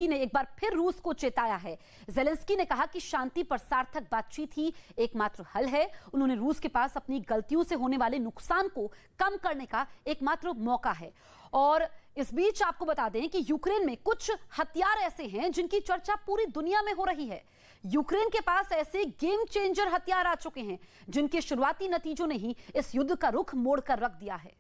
ने एक बार फिर रूस को चेताया है। ज़ेलेंस्की ने कहा कि शांति पर सार्थक बातचीत ही एकमात्र हल है। उन्होंने रूस के पास अपनी गलतियों से होने वाले नुकसान को कम करने का एकमात्र मौका है। और इस बीच आपको बता दें कि यूक्रेन में कुछ हथियार ऐसे हैं जिनकी चर्चा पूरी दुनिया में हो रही है। यूक्रेन के पास ऐसे गेम चेंजर हथियार आ चुके हैं जिनके शुरुआती नतीजों ने ही इस युद्ध का रुख मोड़कर रख दिया है।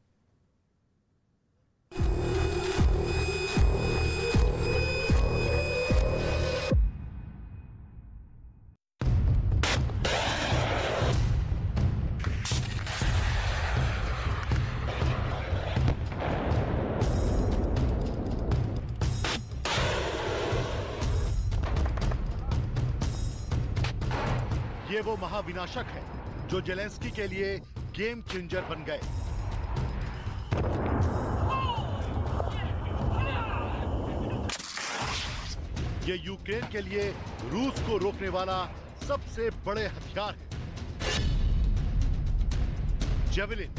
ये वो महाविनाशक है जो ज़ेलेंस्की के लिए गेम चेंजर बन गए। ये यूक्रेन के लिए रूस को रोकने वाला सबसे बड़े हथियार है। Javelin,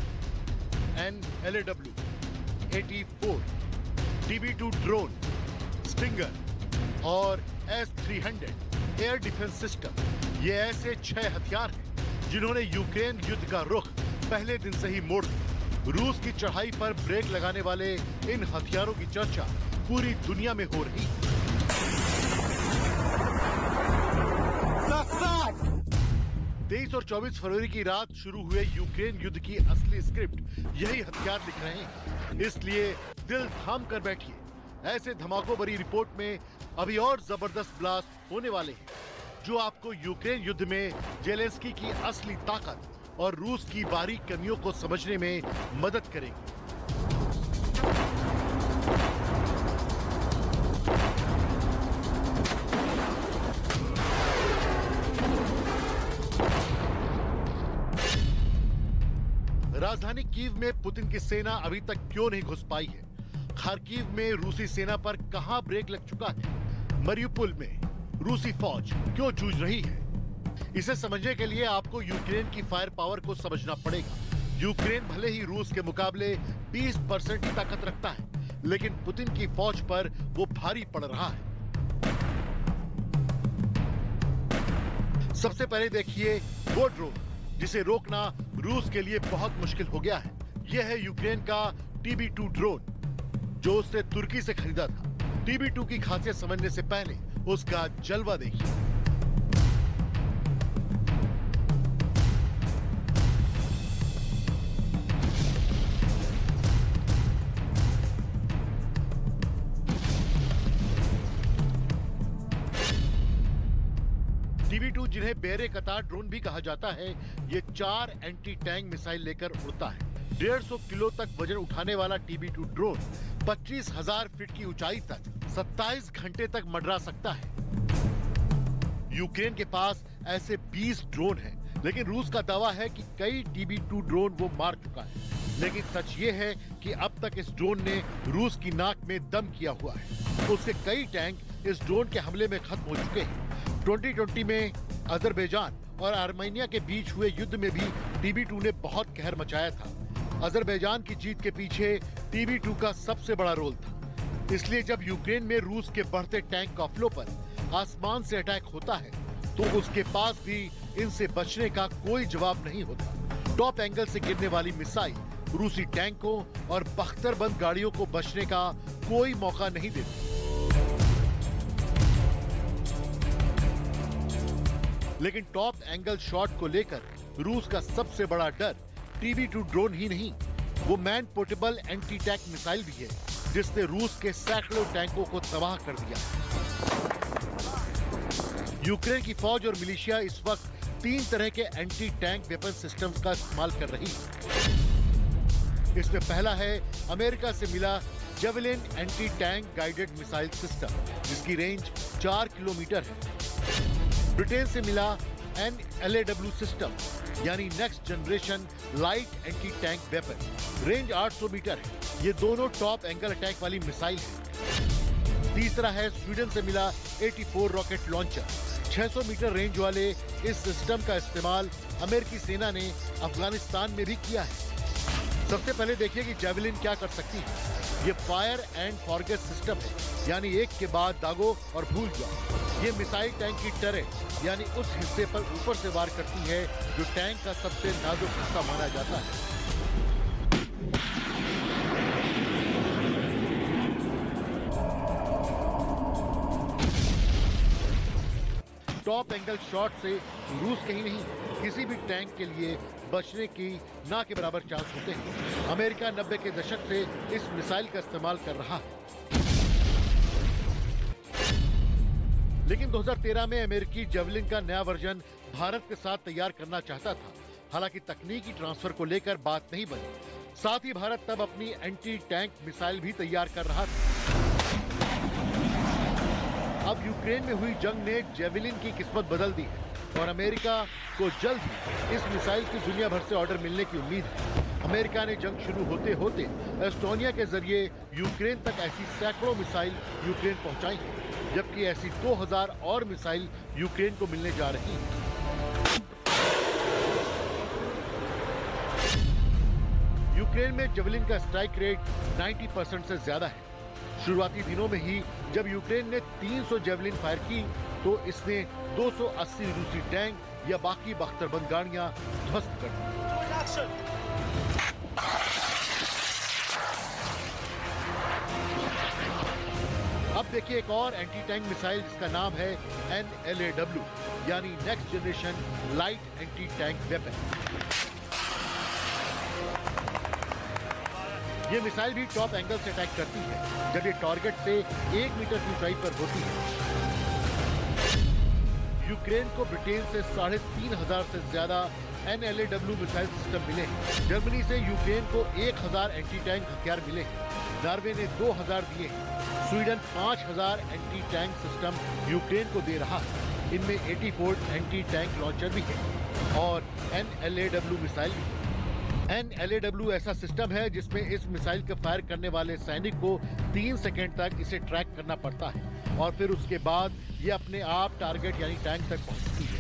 NLAW, 84, TB2 drone, stinger और S-300 एयर डिफेंस सिस्टम, ये ऐसे 6 हथियार हैं जिन्होंने यूक्रेन युद्ध का रुख पहले दिन से ही मोड़ दिया। रूस की चढ़ाई पर ब्रेक लगाने वाले इन हथियारों की चर्चा पूरी दुनिया में हो रही है। 23 और 24 फरवरी की रात शुरू हुए यूक्रेन युद्ध की असली स्क्रिप्ट यही हथियार लिख रहे हैं। इसलिए दिल थाम कर बैठिए, ऐसे धमाकों भरी रिपोर्ट में अभी और जबरदस्त ब्लास्ट होने वाले हैं जो आपको यूक्रेन युद्ध में ज़ेलेंस्की की असली ताकत और रूस की बारीक कमियों को समझने में मदद करेंगे। राजधानी कीव में पुतिन की सेना अभी तक क्यों नहीं घुस पाई है? खार्किव में रूसी सेना पर कहां ब्रेक लग चुका है? मरियुपोल में रूसी फौज क्यों जूझ रही है? इसे समझने के लिए आपको यूक्रेन की फायर पावर को समझना पड़ेगा। यूक्रेन भले ही रूस के मुकाबले 20% की ताकत रखता है, लेकिन पुतिन की फौज पर वो भारी पड़ रहा है। सबसे पहले देखिए वो ड्रोन जिसे रोकना रूस के लिए बहुत मुश्किल हो गया है। यह है यूक्रेन का TB2 ड्रोन जो उसने तुर्की से खरीदा था। TB2 की खासियत समझने से पहले उसका जलवा देखिए। TB2 जिन्हें बेरे कतार ड्रोन भी कहा जाता है, ये 4 एंटी टैंक मिसाइल लेकर उड़ता है। 150 किलो तक वजन उठाने वाला TB2 ड्रोन 25,000 फीट की ऊंचाई तक 27 घंटे तक मंडरा सकता है। यूक्रेन के पास ऐसे 20 ड्रोन हैं, लेकिन रूस का दावा है कि कई TB2 ड्रोन वो मार चुका है। लेकिन सच ये है कि अब तक इस ड्रोन ने रूस की नाक में दम किया हुआ है। उसके कई टैंक इस ड्रोन के हमले में खत्म हो चुके हैं। 2020 में अजरबैजान और आर्मेनिया के बीच हुए युद्ध में भी TB2 ने बहुत कहर मचाया था। अजरबैजान की जीत के पीछे TB2 का सबसे बड़ा रोल था। इसलिए जब यूक्रेन में रूस के बढ़ते टैंक काफिलों पर आसमान से अटैक होता है तो उसके पास भी इनसे बचने का कोई जवाब नहीं होता। टॉप एंगल से गिरने वाली मिसाइल रूसी टैंकों और बख्तरबंद गाड़ियों को बचने का कोई मौका नहीं देती। लेकिन टॉप एंगल शॉट को लेकर रूस का सबसे बड़ा डर TB2 ड्रोन ही नहीं, वो man portable anti tank missile भी है जिसने रूस के सैकड़ों टैंकों को तबाह कर दिया। यूक्रेन की फौज और मिलिशिया इस वक्त 3 तरह के एंटी टैंक वेपन सिस्टम्स का इस्तेमाल कर रही है। इसमें पहला है अमेरिका से मिला javelin anti tank guided missile system जिसकी रेंज 4 किलोमीटर है। ब्रिटेन से मिला NLAW सिस्टम यानी next generation light anti tank weapon, range 800 metre है। ये दोनों टॉप एंगल अटैक वाली मिसाइल है। तीसरा है स्वीडन से मिला 84 रॉकेट लॉन्चर। 600 मीटर रेंज वाले इस सिस्टम का इस्तेमाल अमेरिकी सेना ने अफगानिस्तान में भी किया है। सबसे पहले देखिए कि जेवलिन क्या कर सकती है। ये फायर एंड फॉरगेट सिस्टम है, यानी एक के बाद दागो और भूल जाओ। ये मिसाइल टैंक की टरेट यानी उस हिस्से पर ऊपर से वार करती है जो टैंक का सबसे नाजुक हिस्सा माना जाता है। टॉप एंगल शॉट से रूस के ही नहीं किसी भी टैंक के लिए बचने की ना के बराबर चांस होते हैं। अमेरिका 90 के दशक से इस मिसाइल का इस्तेमाल कर रहा है, लेकिन 2013 में अमेरिकी जेवलिन का नया वर्जन भारत के साथ तैयार करना चाहता था। हालांकि तकनीकी ट्रांसफर को लेकर बात नहीं बनी। साथ ही भारत तब अपनी एंटी टैंक मिसाइल भी तैयार कर रहा था। अब यूक्रेन में हुई जंग ने जेवलिन की किस्मत बदल दी है और अमेरिका को जल्द ही इस मिसाइल की दुनिया भर से ऑर्डर मिलने की उम्मीद है। अमेरिका ने जंग शुरू होते होते एस्टोनिया के जरिए यूक्रेन तक ऐसी सैकड़ों मिसाइल यूक्रेन पहुंचाई है, जबकि ऐसी 2000 और मिसाइल यूक्रेन को मिलने जा रही है। यूक्रेन में जेवलिन का स्ट्राइक रेट 90% से ज्यादा है। शुरुआती दिनों में ही जब यूक्रेन ने 300 जेवलिन फायर की तो इसने 280 रूसी टैंक या बाकी बख्तरबंद गाड़ियां ध्वस्त कर दी। अब देखिए एक और एंटी टैंक मिसाइल जिसका नाम है NLAW यानी next generation light anti tank weapon. ये मिसाइल भी टॉप एंगल से अटैक करती है जब ये टारगेट से 1 मीटर की ऊंचाई पर होती है। यूक्रेन को ब्रिटेन से 3500 से ज्यादा NLAW मिसाइल सिस्टम मिले हैं। जर्मनी से यूक्रेन को 1000 एंटी टैंक हथियार मिले हैं। नॉर्वे ने 2000 दिए हैं। Sweden 5000 anti tank system Ukraine को दे रहा है। इनमें 84 एंटी टैंक लॉन्चर भी है और NLAW मिसाइल भी है। NLAW ऐसा सिस्टम है जिसमें इस मिसाइल के फायर करने वाले सैनिक को 3 सेकंड तक इसे ट्रैक करना पड़ता है और फिर उसके बाद ये अपने आप टारगेट यानी टैंक तक पहुंचती है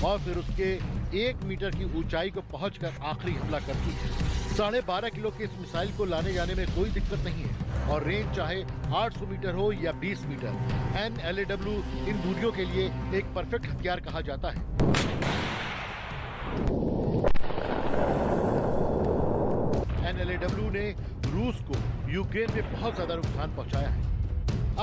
और फिर उसके 1 मीटर की ऊंचाई को पहुंचकर आखिरी हमला करती है। 12.5 किलो के इस मिसाइल को लाने जाने में कोई दिक्कत नहीं है और रेंज चाहे 800 मीटर हो या 20 मीटर। NLAW इन दूरियों के लिए एक परफेक्ट हथियार कहा जाता है। NLAW ने रूस को यूक्रेन में बहुत ज्यादा नुकसान पहुंचाया है।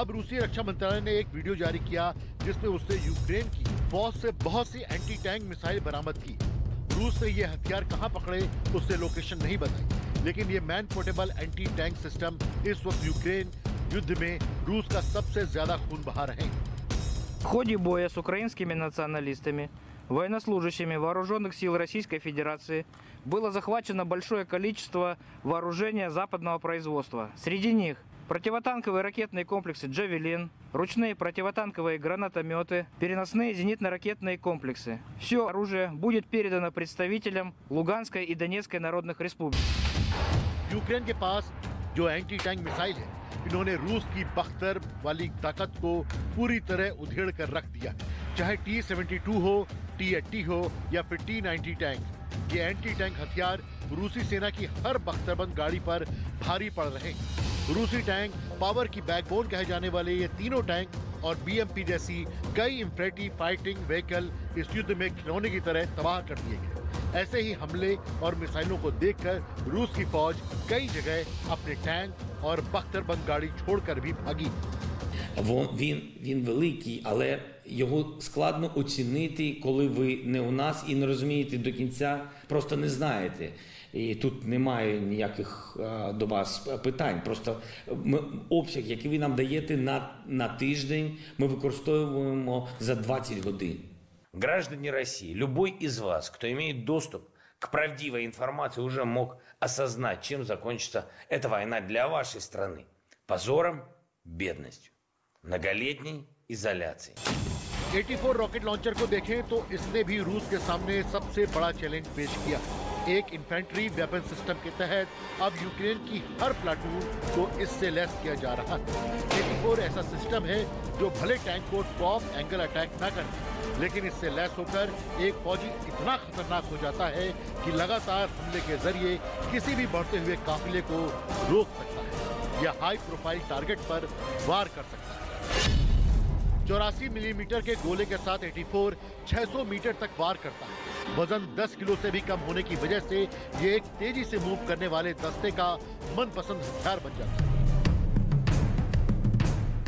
अब रूसी रक्षा मंत्रालय ने एक वीडियो जारी किया जिसमें उसने यूक्रेन की फौज से बहुत सी एंटी टैंक मिसाइल बरामद की। रूस ने ये हथियार कहां पकड़े उससे लोकेशन नहीं बताई, लेकिन ये man portable anti tank system इस वक्त यूक्रेन युद्ध में रूस का सबसे ज्यादा खून बहा रहे हैं। В ходе боя с украинскими националистами, военнослужащими вооруженных сил Российской Федерации, было захвачено большое количество вооружения западного производства. Среди них противотанковые ракетные комплексы «Джавелин», ручные противотанковые гранатометы, переносные зенитно-ракетные комплексы. Все оружие будет передано представителям Луганской и Донецкой народных республик. यूक्रेन के पास जो एंटी टैंक मिसाइल है, इन्होंने रूस की बख्तर वाली ताकत को पूरी तरह उधेड़ कर रख दिया। चाहे T-72 हो, T-80 हो या फिर T-90 टैंक, ये एंटी टैंक हथियार रूसी सेना की हर बख्तरबंद गाड़ी पर भारी पड़ रहे हैं। रूसी टैंक पावर की बैकबोन कहे जाने वाले ये तीनों टैंक और BMP जैसी कई इंफेंट्री फाइटिंग व्हीकल इस युद्ध में खिलौने की तरह तबाह कर दिए गए। ऐसे ही हमले और मिसाइलों को देखकर रूस की फौज कई जगह अपने टैंक और बख्तरबंद गाड़ी छोड़कर भी भागी। Він великий, але його складно оцінити, коли ви не у нас і не розумієте до кінця, просто не знаєте. І тут немає ніяких до вас питань. Просто обсяг, який ви нам даєте на тиждень, ми використовуємо за 20 годин. Граждане России, любой из вас, кто имеет доступ к правдивой информации, уже мог осознать, чем закончится эта война для вашей страны. Позором, бедностью, многолетней изоляцией. 84 रॉकेट लॉन्चर को देखें तो इसने भी रूस के सामने सबसे बड़ा चैलेंज पेश किया। एक इन्फेंट्री वेपन सिस्टम के तहत अब यूक्रेन की हर प्लाटून को इससे लैस किया जा रहा है। 84 ऐसा सिस्टम है जो भले टैंक को टॉप एंगल अटैक न करे, लेकिन इससे लैस होकर एक फौजी इतना खतरनाक हो जाता है कि लगातार हमले के जरिए किसी भी बढ़ते हुए काफिले को रोक सकता है। या हाई प्रोफाइल टारगेट पर वार कर सकता है। 84 मिलीमीटर के गोले के साथ 84 600 मीटर तक वार करता है। वजन 10 किलो से भी कम होने की वजह से ये एक तेजी से मूव करने वाले दस्ते का मनपसंद हथियार बन जाता है।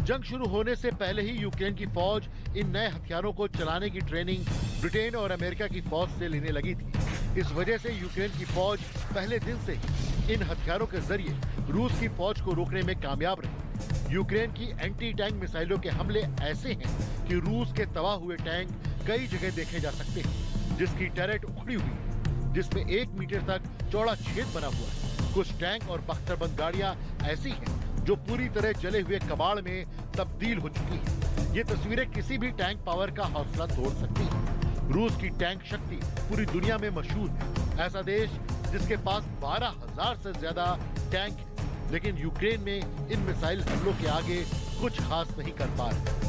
जंग शुरू होने से पहले ही यूक्रेन की फौज इन नए हथियारों को चलाने की ट्रेनिंग ब्रिटेन और अमेरिका की फौज से लेने लगी थी। इस वजह से यूक्रेन की फौज पहले दिन से ही इन हथियारों के जरिए रूस की फौज को रोकने में कामयाब रही। यूक्रेन की एंटी टैंक मिसाइलों के हमले ऐसे हैं कि रूस के तबाह हुए टैंक कई जगह देखे जा सकते हैं, जिसकी टरेट उखड़ी हुई है, जिसमें 1 मीटर तक चौड़ा छेद बना हुआ है। कुछ टैंक और बख्तरबंद गाड़ियां ऐसी हैं जो पूरी तरह जले हुए कबाड़ में तब्दील हो चुकी है। ये तस्वीरें किसी भी टैंक पावर का हौसला तोड़ सकती है। रूस की टैंक शक्ति पूरी दुनिया में मशहूर है। ऐसा देश जिसके पास 12,000 से ज्यादा टैंक है, लेकिन यूक्रेन में इन मिसाइल हमलों के आगे कुछ खास नहीं कर पा रहे।